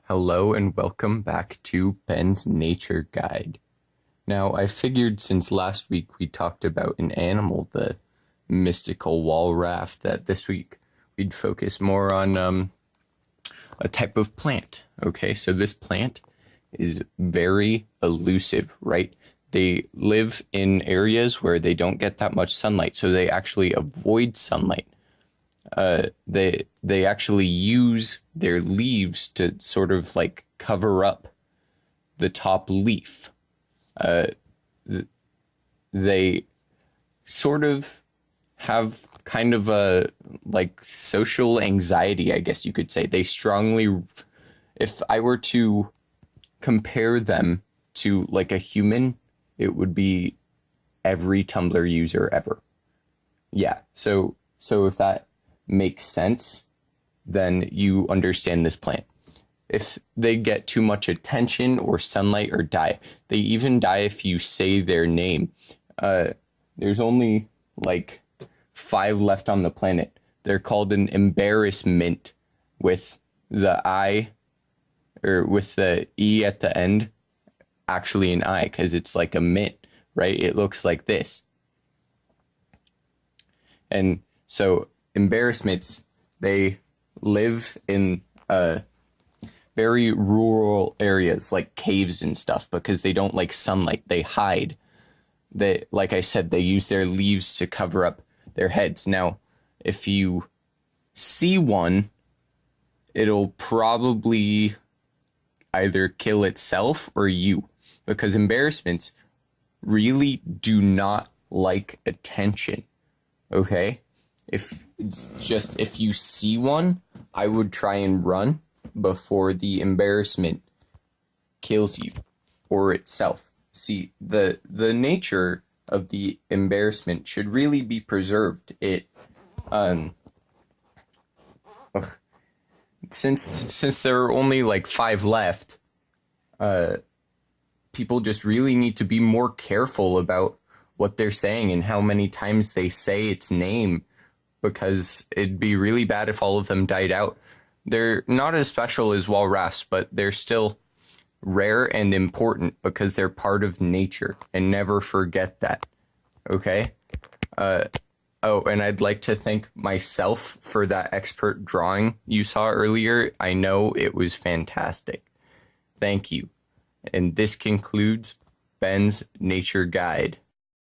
Hello and welcome back to Ben's Nature Guide. Now, I figured since last week we talked about an animal, the mystical wall raft, that this week we'd focus more on a type of plant. Okay, so this plant is very elusive, right? They live in areas where they don't get that much sunlight, so they actually avoid sunlight. They actually use their leaves to sort of like cover up the top leaf. They sort of have kind of a like social anxiety, I guess you could say. They strongly, if I were to compare them to like a human, it would be every Tumblr user ever. Yeah, so if that makes sense, then you understand this plant. If they get too much attention or sunlight or die, they even die if you say their name. There's only like 5 left on the planet. They're called an Embarassmint with the I, or with the E at the end, actually an I, because it's like a mint, right? It looks like this. And so Embarassmints, they live in very rural areas like caves and stuff because they don't like sunlight. They hide. They, like I said, they use their leaves to cover up their heads. Now, if you see one, it'll probably either kill itself or you, because Embarassmints really do not like attention. Okay? If you see one, I would try and run before the embarrassment kills you or itself. See, the nature of the embarrassment should really be preserved. It since there are only like 5 left, people just really need to be more careful about what they're saying and how many times they say its name, because it'd be really bad if all of them died out. They're not as special as wall rafts, but they're still rare and important because they're part of nature, and never forget that. Okay? Oh, and I'd like to thank myself for that expert drawing you saw earlier. I know it was fantastic. Thank you. And this concludes Ben's Nature Guide.